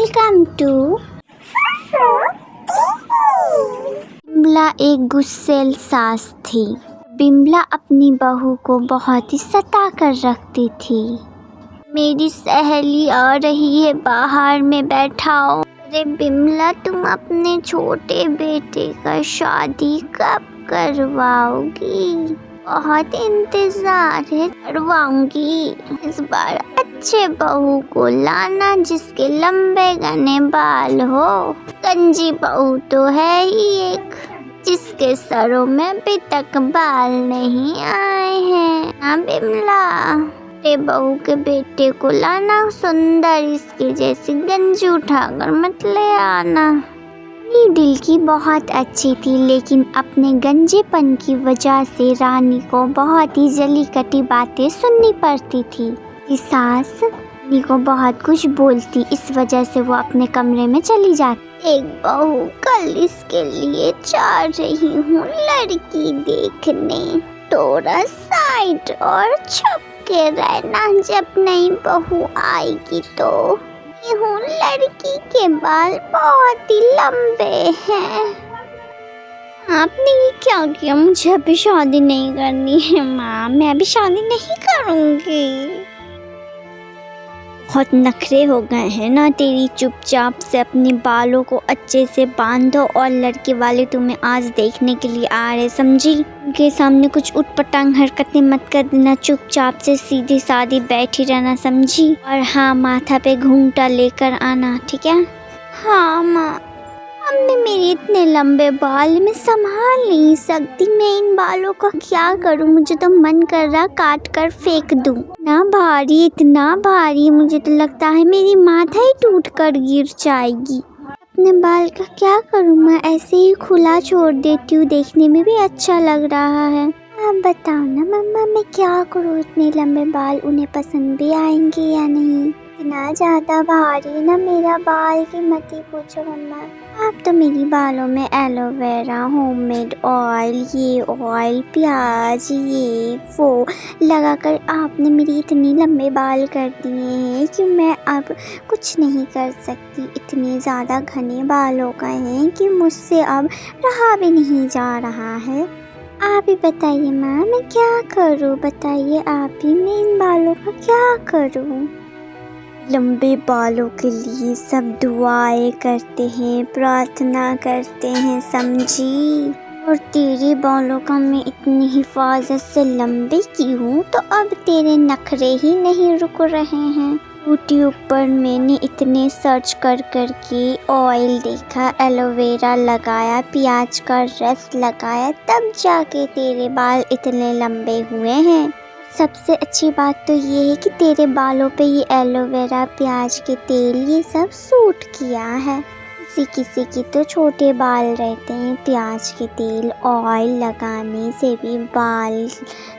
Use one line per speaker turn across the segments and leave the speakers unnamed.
Welcome to. Bimla एक गुस्सैल सास थी। बिमला अपनी बहू को बहुत ही सता कर रखती थी। मेरी सहेली आ रही है, बाहर में बैठाओ। अरे बिमला, तुम अपने छोटे बेटे का शादी कब करवाओगी? बहुत इंतजार है, करवाऊंगी। इस बार अच्छे बहू को लाना जिसके लंबे घने बाल हो। गंजी बहू तो है ही एक, जिसके सरों में अभी तक बाल नहीं आए हैं। हाँ बिमला, तेरे बहू के बेटे को लाना, सुंदर इसके जैसी गंजी उठाकर मत ले आना। रानी दिल की बहुत अच्छी थी, लेकिन अपने गंजेपन की वजह से रानी को बहुत ही जली कटी बातें सुननी पड़ती थी। सास रानी को बहुत कुछ बोलती, इस वजह से वो अपने कमरे में चली जाती। एक बहू, कल इसके लिए जा रही हूँ लड़की देखने। थोड़ा साइड और छुप के रहना, जब नई बहू आएगी तो। हूँ लड़की के बाल बहुत ही लंबे हैं। आपने ये क्या किया? मुझे अभी शादी नहीं करनी है माँ, मैं अभी शादी नहीं करूँगी। बहुत नखरे हो गए हैं ना तेरी। चुपचाप से अपने बालों को अच्छे से बांधो, और लड़के वाले तुम्हें आज देखने के लिए आ रहे, समझी? उनके सामने कुछ उटपटांग हरकतें मत कर देना, चुपचाप से सीधी सादी बैठी रहना, समझी? और हाँ, माथा पे घूंघटा लेकर आना, ठीक है? हाँ माँ। मम्मी, मेरे इतने लंबे बाल मैं संभाल नहीं सकती। मैं इन बालों का क्या करूं? मुझे तो मन कर रहा काट कर फेंक दूं। इतना भारी, मुझे तो लगता है मेरी माथा ही टूट कर गिर जाएगी। अपने बाल का क्या करूं? मैं ऐसे ही खुला छोड़ देती हूँ, देखने में भी अच्छा लग रहा है। आप बताओ ना मम्मा, मैं क्या करूँ? इतने लंबे बाल उन्हें पसंद भी आएंगे या नहीं? इतना ज़्यादा भारी ना मेरा बाल की मत ही पूछो मम्मा। आप तो मेरी बालों में एलोवेरा, होममेड ऑयल, ये ऑयल, प्याज, ये वो लगाकर आपने मेरी इतने लंबे बाल कर दिए हैं कि मैं अब कुछ नहीं कर सकती। इतने ज़्यादा घने बाल हो गए हैं कि मुझसे अब रहा भी नहीं जा रहा है। आप ही बताइए माँ, मैं क्या करूँ? बताइए आप ही, मैं इन बालों का क्या करूँ? लंबे बालों के लिए सब दुआएं करते हैं, प्रार्थना करते हैं, समझी? और तेरे बालों का मैं इतनी हिफाजत से लंबे की हूँ, तो अब तेरे नखरे ही नहीं रुक रहे हैं। यूट्यूब पर मैंने इतने सर्च कर के ऑयल देखा, एलोवेरा लगाया, प्याज का रस लगाया, तब जाके तेरे बाल इतने लंबे हुए हैं। सबसे अच्छी बात तो ये है कि तेरे बालों पे ये एलोवेरा, प्याज के तेल, ये सब सूट किया है। किसी की तो छोटे बाल रहते हैं, प्याज के तेल, ऑयल लगाने से भी बाल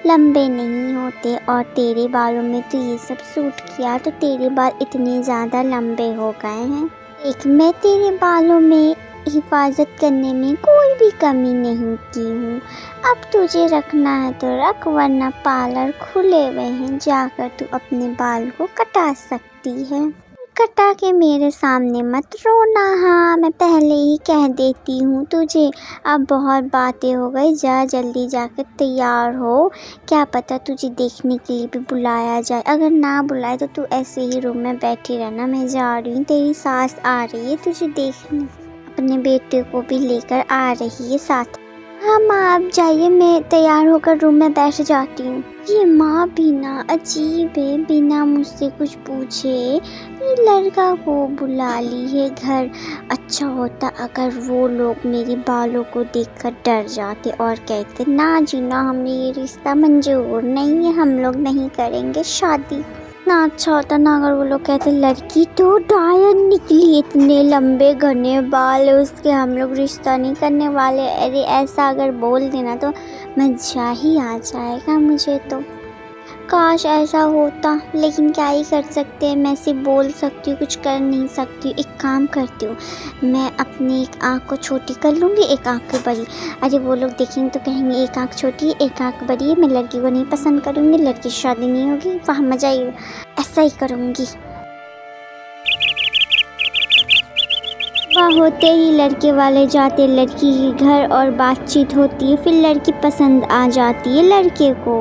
लंबे नहीं होते, और तेरे बालों में तो ये सब सूट किया, तो तेरे बाल इतने ज़्यादा लंबे हो गए हैं। एक मैं तेरे बालों में हिफाजत करने में कोई भी कमी नहीं की हूँ। अब तुझे रखना है तो रख, वरना पार्लर खुले हुए हैं, जाकर तू अपने बाल को कटा सकती है। कटा के मेरे सामने मत रोना। हाँ, मैं पहले ही कह देती हूँ तुझे। अब बहुत बातें हो गई, जा जल्दी जाकर तैयार हो। क्या पता तुझे देखने के लिए भी बुलाया जाए, अगर ना बुलाए तो तू ऐसे ही रूम में बैठी रहना। मैं जा रही हूँ, तेरी सास आ रही है तुझे देखने, अपने बेटे को भी लेकर आ रही है साथ। हाँ माँ, आप जाइए, मैं तैयार होकर रूम में बैठ जाती हूँ। ये माँ भी ना अजीब है, बिना मुझसे कुछ पूछे ये लड़का को बुला ली है घर। अच्छा होता अगर वो लोग मेरे बालों को देखकर डर जाते और कहते ना जी ना, हमें ये रिश्ता मंजूर नहीं है, हम लोग नहीं करेंगे शादी। ना अच्छा होता ना अगर वो लोग कहते लड़की तो डायन निकली, इतने लंबे घने बाल है उसके, हम लोग रिश्ता नहीं करने वाले। अरे ऐसा अगर बोल देना तो मजा ही आ जाएगा मुझे तो। काश ऐसा होता, लेकिन क्या ही कर सकते हैं। मैं सिर्फ बोल सकती हूँ, कुछ कर नहीं सकती। एक काम करती हूँ, मैं अपनी एक आँख को छोटी कर लूँगी, एक आँख को बड़ी। अरे वो लोग देखेंगे तो कहेंगे एक आँख छोटी है, एक आँख बड़ी है। मैं लड़की को नहीं पसंद करूँगी, लड़की की शादी नहीं होगी, वहाँ मज़ा ही। ऐसा ही करूँगी। सुबह होते ही लड़के वाले जाते लड़की के घर और बातचीत होती है। फिर लड़की पसंद आ जाती है लड़के को।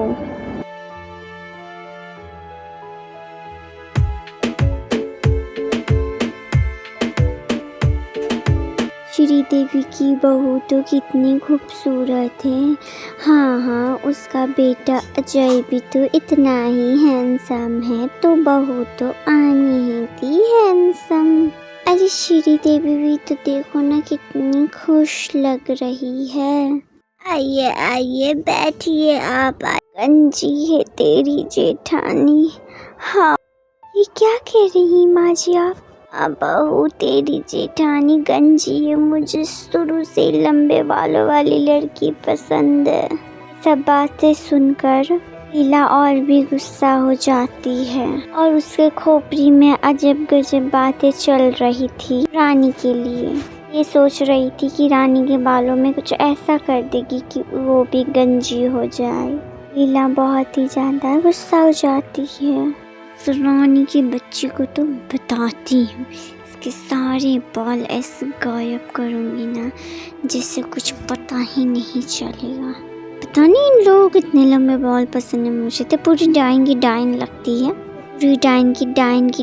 श्रीदेवी की बहू तो कितनी खूबसूरत है। हाँ, उसका बेटा अजय भी तो इतना ही हैंडसम है, तो बहू तो आनी ही थी हैंडसम। अरे श्रीदेवी भी तो देखो ना कितनी खुश लग रही है। आइए बैठिए आप। गंजी है तेरी जेठानी। हाँ, ये क्या कह रही माँ जी आप? बहू तेरी जेठानी गंजी है। मुझे शुरू से लंबे बालों वाली लड़की पसंद है। सब बातें सुनकर लीला और भी गुस्सा हो जाती है और उसके खोपड़ी में अजब गजब बातें चल रही थी। रानी के लिए ये सोच रही थी कि रानी के बालों में कुछ ऐसा कर देगी कि वो भी गंजी हो जाए। लीला बहुत ही ज़्यादा गुस्सा हो जाती है। रानी की बच्ची को तो बताती हूँ, इसके सारे बाल ऐसे गायब करूँगी ना जिससे कुछ पता ही नहीं चलेगा। पता नहीं इन लोगों को इतने लंबे बाल पसंद है। मुझे तो पूरी डाइन की डाइन लगती है, पूरी डाइन की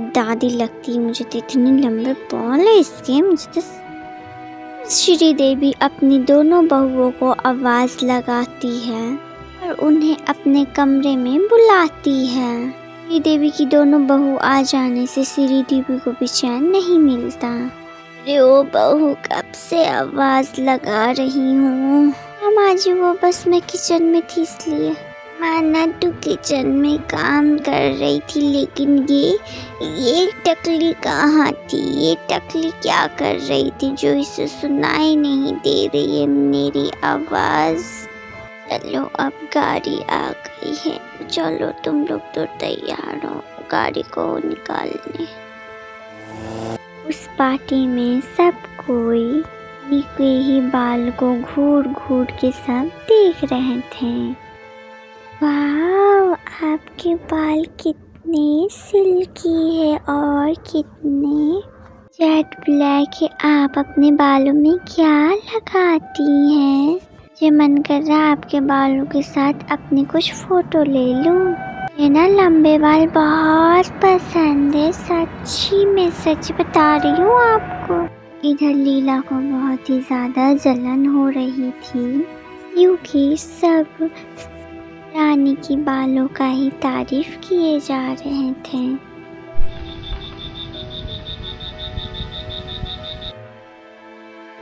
दादी लगती है। मुझे तो इतने लंबे बाल है इसके। मुझे तो श्रीदेवी अपनी दोनों बहुओं को आवाज़ लगाती है और उन्हें अपने कमरे में बुलाती है। श्रीदेवी की दोनों बहू आ जाने से श्रीदेवी को भी चैन नहीं मिलता। अरे ओ बहू कब से आवाज़ लगा रही हूँ। माँ जी वो बस मैं किचन में थी इसलिए। माना तू किचन में काम कर रही थी, लेकिन ये टकली कहाँ थी? ये टकली क्या कर रही थी जो इसे सुनाई नहीं दे रही है मेरी आवाज़? चलो अब गाड़ी आ गई है, चलो तुम लोग तो तैयार हो गाड़ी को निकालने। उस पार्टी में सब कोई निके ही बाल को घूर घूर के सब देख रहे थे। वाह, आपके बाल कितने सिल्की है और कितने जेट ब्लैक है। आप अपने बालों में क्या लगाती हैं? मुझे मन कर रहा है आपके बालों के साथ अपनी कुछ फोटो ले लूं। ये ना लंबे बाल बहुत पसंद है, सच्ची में सच बता रही हूँ आपको। इधर लीला को बहुत ही ज़्यादा जलन हो रही थी क्योंकि सब रानी की बालों का ही तारीफ किए जा रहे थे।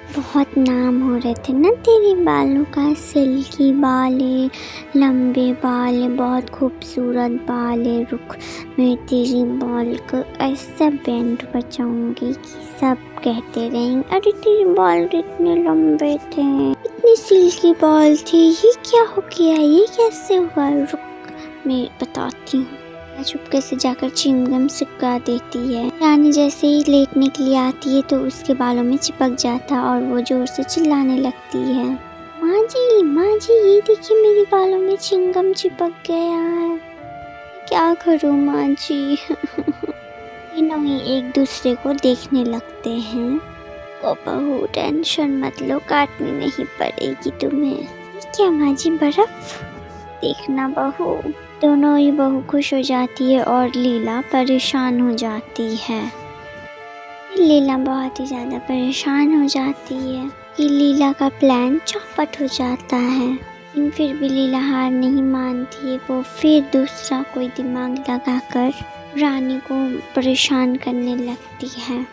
बहुत नाम हो रहे थे ना तेरी बालों का, सिल्की बाल है, लंबे बाल है, बहुत खूबसूरत बाल है। रुक, मैं तेरी बाल को ऐसा बैंड बचाऊंगी कि सब कहते रहेंगे अरे तेरे बाल इतने लंबे थे, इतनी सिल्की बाल थे, ये क्या हो गया, ये कैसे हुआ? रुक मैं बताती हूँ। चुपके से जाकर चिंगम चिपका देती है। रानी जैसे ही लेटने के लिए आती है तो उसके बालों में चिपक जाता और वो जोर से चिल्लाने लगती है, माँ जी ये देखिए मेरे बालों में चिंगम चिपक गया है, क्या करूँ माँ जी? तीनों ही एक दूसरे को देखने लगते हैं। ओ बहू टेंशन मत लो, काटनी नहीं पड़ेगी तुम्हें। क्या माँ जी बर्फ? देखना बहू। दोनों ही बहू खुश हो जाती है और लीला परेशान हो जाती है। लीला बहुत ही ज़्यादा परेशान हो जाती है कि लीला का प्लान चौपट हो जाता है, लेकिन फिर भी लीला हार नहीं मानती है। वो फिर दूसरा कोई दिमाग लगाकर रानी को परेशान करने लगती है।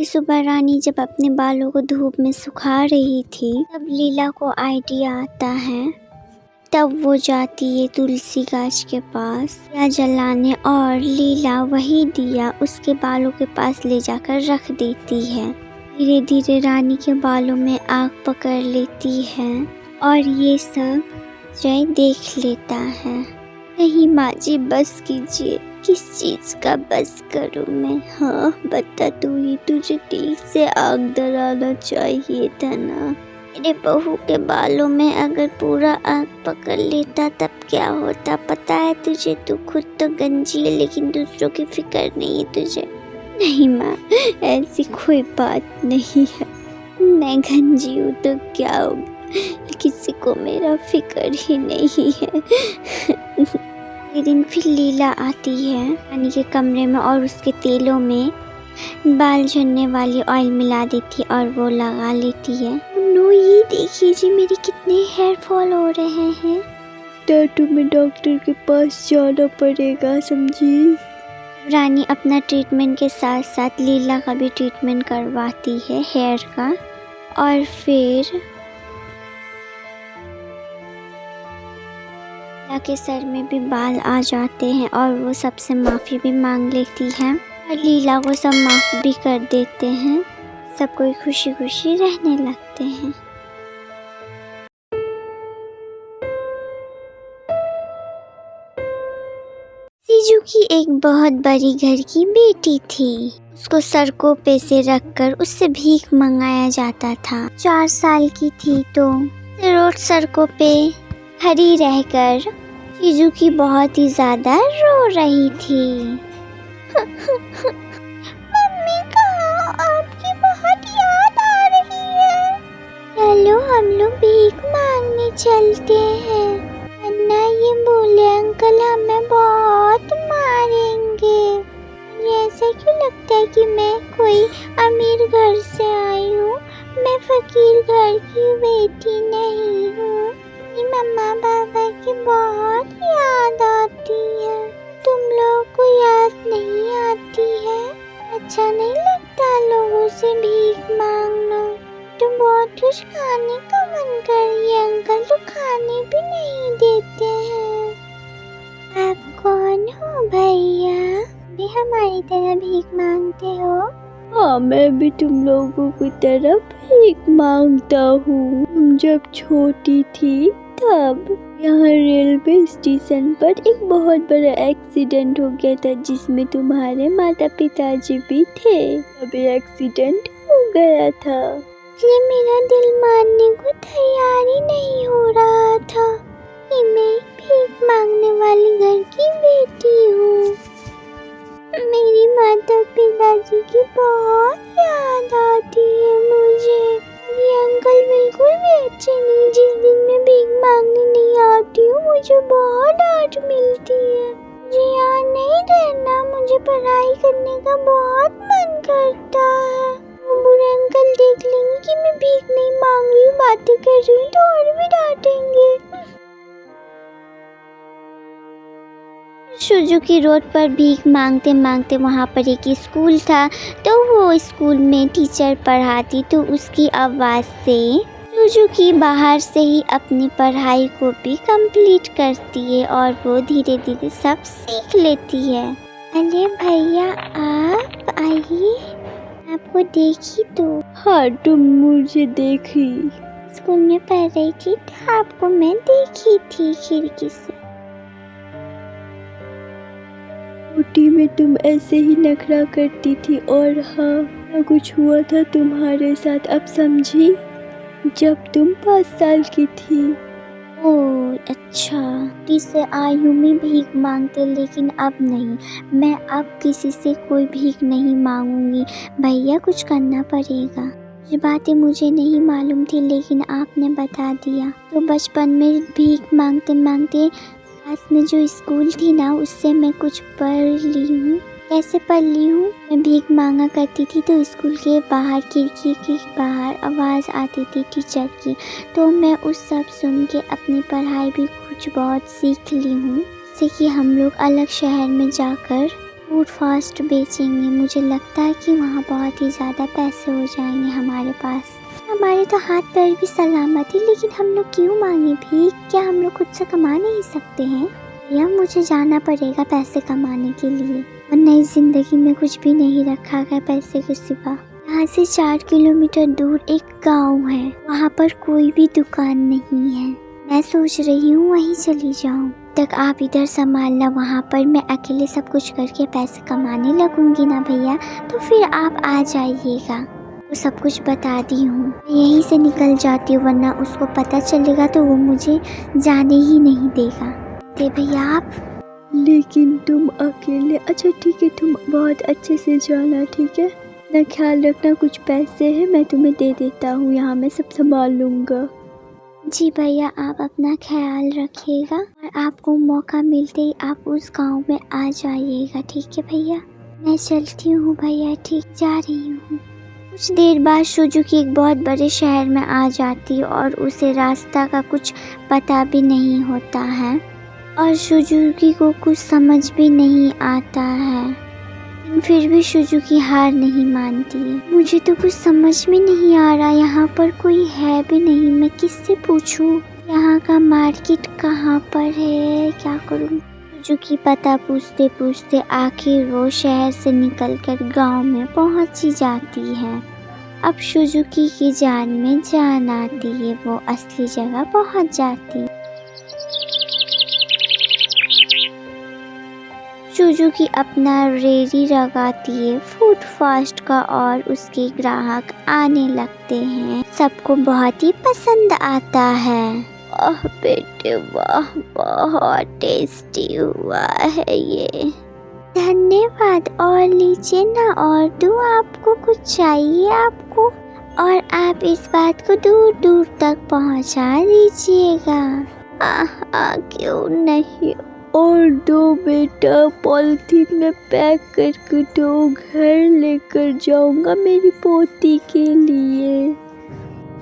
सुबह रानी जब अपने बालों को धूप में सुखा रही थी तब लीला को आइडिया आता है। तब वो जाती है तुलसी गाछ के पास दिया जलाने और लीला वही दिया उसके बालों के पास ले जाकर रख देती है। धीरे धीरे रानी के बालों में आग पकड़ लेती है और ये सब जय देख लेता है। नहीं माँ जी बस कीजिए, किस चीज़ का बस करूँ मैं? हाँ बता तू ही, तुझे ठीक से आग डलाना चाहिए था ना। मेरे बहू के बालों में अगर पूरा आग पकड़ लेता तब क्या होता पता है तुझे? तू खुद तो गंजी है लेकिन दूसरों की फिक्र नहीं है तुझे। नहीं माँ, ऐसी कोई बात नहीं है। मैं गंजी हूँ तो क्या हो, किसी को मेरा फिक्र ही नहीं है। एक दिन फिर लीला आती है रानी के कमरे में और उसके तेलों में बाल झड़ने वाली ऑयल मिला देती है और वो लगा लेती है। नो, ये देखिए जी मेरे कितने हेयर फॉल हो रहे हैं। तो तुम्हें डॉक्टर के पास जाना पड़ेगा, समझी? रानी अपना ट्रीटमेंट के साथ साथ लीला का भी ट्रीटमेंट करवाती है हेयर का। और फिर लीला के सर में भी बाल आ जाते हैं और वो सबसे माफ़ी भी मांग लेती है और लीला को सब माफ़ भी कर देते हैं। सब कोई खुशी खुशी रहने लगते हैं। सीजू की एक बहुत बड़ी घर की बेटी थी। उसको सड़कों पे से रखकर उससे भीख मंगाया जाता था। 4 साल की थी तो रोज सड़कों पे खड़ी रहकर सीजू की बहुत ही ज्यादा रो रही थी। मम्मी कहाँ? आपकी बहुत याद आ रही है। चलो हम लोग भीख मांगने चलते हैं, वरना ये बोले अंकल हमें बहुत मारेंगे। मुझे ऐसा क्यों लगता है कि मैं कोई अमीर घर से आई हूँ, मैं फकीर घर की बेटी नहीं हूँ। मम्मा पापा की बहुत याद आती है। तुम लोगों को याद नहीं आती है? अच्छा नहीं लगता लोगों से भीख मांगना? तो बहुत कुछ खाने का मन कर रही है, अंकल तो खाने भी नहीं देते हैं। आप कौन हो भैया? भी हमारी तरह भीख मांगते हो? हाँ, मैं भी तुम लोगों की तरह भीख मांगता हूँ। तुम जब छोटी थी तब यहाँ रेलवे स्टेशन पर एक बहुत बड़ा एक्सीडेंट हो गया था जिसमें तुम्हारे माता पिताजी भी थे। अभी एक्सीडेंट हो गया था, इसलिए मेरा दिल मानने को तैयार ही नहीं हो रहा था कि मैं भीख मांगने वाली घर की बेटी हूँ। मेरी माता पिताजी की बहुत याद आती है मुझे। ये अंकल बिल्कुल भी अच्छे नहीं। जिस दिन मैं भीख मांगने नहीं आती हूँ मुझे बहुत डांट मिलती है। मुझे यहाँ नहीं रहना, मुझे पढ़ाई करने का बहुत मन करता है। वो बुरे अंकल देख लेंगे कि मैं भीख नहीं मांग रही हूँ, बातें कर रही हूँ तो और भी डांटेंगे। सुजुकी रोड पर भीख मांगते मांगते वहाँ पर एक स्कूल था, तो वो स्कूल में टीचर पढ़ाती तो उसकी आवाज़ से सुजुकी बाहर से ही अपनी पढ़ाई को भी कंप्लीट करती है और वो धीरे धीरे सब सीख लेती है। अरे भैया आप आइए, आपको देखी तो। हाँ, तुम मुझे देखी? स्कूल में पढ़ रही थी तो आपको मैं देखी थी खिड़की से। छोटी में तुम ऐसे ही नखरा करती थी और हाँ, कुछ हुआ था तुम्हारे साथ, अब समझी? जब तुम 5 साल की थी। ओह अच्छा, जिससे आयु में भीख मांगते, लेकिन अब नहीं। मैं अब किसी से कोई भीख नहीं मांगूंगी। भैया कुछ करना पड़ेगा। ये बातें मुझे नहीं मालूम थी लेकिन आपने बता दिया। तो बचपन में भीख मांगते मांगते पास में जो स्कूल थी ना, उससे मैं कुछ पढ़ ली हूँ। कैसे पढ़ ली हूँ? मैं भीख मांगा करती थी तो स्कूल के बाहर खिड़की के बाहर आवाज़ आती थी टीचर की, तो मैं उस सब सुन के अपनी पढ़ाई भी कुछ बहुत सीख ली हूँ। जैसे कि हम लोग अलग शहर में जाकर फूड फास्ट बेचेंगे। मुझे लगता है कि वहाँ बहुत ही ज़्यादा पैसे हो जाएंगे हमारे पास। हमारे तो हाथ पैर भी सलामत है, लेकिन हम लोग क्यों मांगे भीख? क्या हम लोग खुद से कमा नहीं सकते हैं? या मुझे जाना पड़ेगा पैसे कमाने के लिए, और नई जिंदगी में कुछ भी नहीं रखा गया पैसे के सिवा। यहाँ से 4 किलोमीटर दूर एक गांव है, वहाँ पर कोई भी दुकान नहीं है। मैं सोच रही हूँ वहीं चली जाऊँ। तक आप इधर संभालना, वहाँ पर मैं अकेले सब कुछ करके पैसे कमाने लगूंगी ना भैया, तो फिर आप आ जाइएगा। वो सब कुछ बता दी हूँ। मैं यहीं से निकल जाती हूँ, वरना उसको पता चलेगा तो वो मुझे जाने ही नहीं देगा। ते भैया आप।
लेकिन तुम अकेले? अच्छा ठीक है, तुम बहुत अच्छे से जाना, ठीक है ना, ख्याल रखना। कुछ पैसे हैं मैं तुम्हें दे देता हूँ, यहाँ मैं सब संभाल लूँगा।
जी भैया, आप अपना ख्याल रखिएगा और आपको मौका मिलते ही आप उस गांव में आ जाइएगा, ठीक है भैया। मैं चलती हूँ भैया, ठीक, जा रही हूँ। कुछ देर बाद सुजुकी एक बहुत बड़े शहर में आ जाती है और उसे रास्ता का कुछ पता भी नहीं होता है और सुजुकी को कुछ समझ भी नहीं आता है। फिर भी सुजुकी हार नहीं मानती है। मुझे तो कुछ समझ में नहीं आ रहा, यहाँ पर कोई है भी नहीं, मैं किससे पूछूं? यहाँ का मार्केट कहाँ पर है, क्या करूं? सुजुकी पता पूछते पूछते आखिर वो शहर से निकलकर गांव में पहुंच ही जाती है। अब सुजुकी की जान में जान आती है, वो असली जगह पहुंच जाती है। सुजुकी अपना रेडी लगाती है फूड फास्ट का और उसके ग्राहक आने लगते हैं। सबको बहुत ही पसंद आता है। ओह बेटे वाह, बहुत टेस्टी हुआ है ये। धन्यवाद, और लीजिए ना, और दूँ आपको? कुछ चाहिए आपको? और आप इस बात को दूर दूर तक पहुंचा दीजिएगा। क्यों नहीं,
और दो बेटा, पॉलिथीन में पैक करके दो, घर लेकर जाऊंगा मेरी पोती के लिए।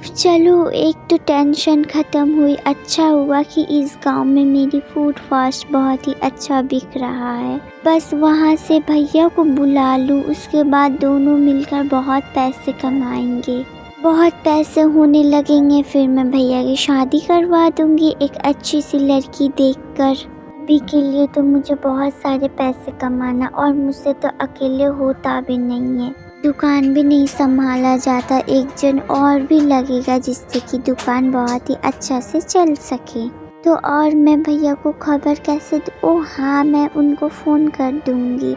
चलो, एक तो टेंशन ख़त्म हुई। अच्छा हुआ कि इस गांव में मेरी फूड फास्ट बहुत ही अच्छा बिक रहा है। बस वहां से भैया को बुला लूँ, उसके बाद दोनों मिलकर बहुत पैसे कमाएंगे। बहुत पैसे होने लगेंगे, फिर मैं भैया की शादी करवा दूंगी एक अच्छी सी लड़की देखकर। अभी के लिए तो मुझे बहुत सारे पैसे कमाना, और मुझसे तो अकेले होता भी नहीं है। दुकान भी नहीं संभाला जाता, एक जन और भी लगेगा जिससे कि दुकान बहुत ही अच्छा से चल सके। तो और मैं भैया को खबर कैसे दूँ? ओह हाँ, मैं उनको फ़ोन कर दूंगी।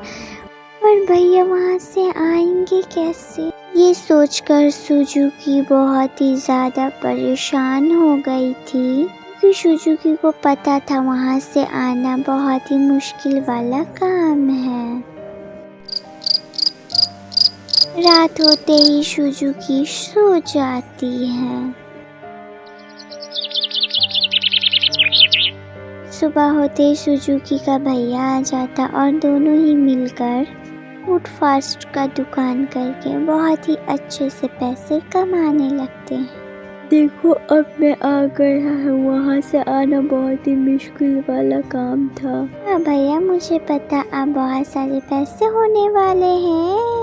पर भैया वहाँ से आएंगे कैसे? ये सोचकर सुजुकी बहुत ही ज़्यादा परेशान हो गई थी, क्योंकि सुजुकी को पता था वहाँ से आना बहुत ही मुश्किल वाला काम है। रात होते ही सुजुकी सो जाती है। सुबह होते ही सुजुकी का भैया आ जाता और दोनों ही मिलकर फूड फास्ट का दुकान करके बहुत ही अच्छे से पैसे कमाने लगते हैं।
देखो अब मैं आ गया हूँ, वहाँ से आना बहुत ही मुश्किल वाला काम था।
हाँ भैया, मुझे पता अब बहुत सारे पैसे होने वाले हैं।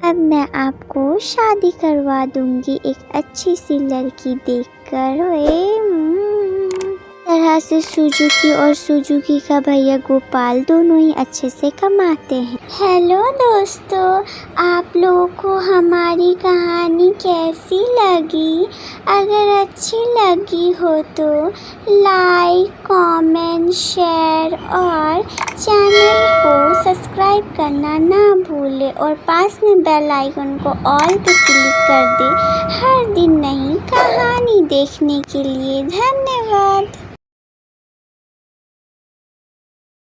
अब मैं आपको शादी करवा दूंगी एक अच्छी सी लड़की देखकर। तरह से सुजुकी और सुजुकी का भैया गोपाल दोनों ही अच्छे से कमाते हैं। हेलो दोस्तों, आप लोगों को हमारी कहानी कैसी लगी? अगर अच्छी लगी हो तो लाइक, कमेंट, शेयर और चैनल को सब्सक्राइब करना ना भूलें और पास में बेल आइकन को ऑल पे क्लिक कर दें हर दिन नई कहानी देखने के लिए। धन्यवाद।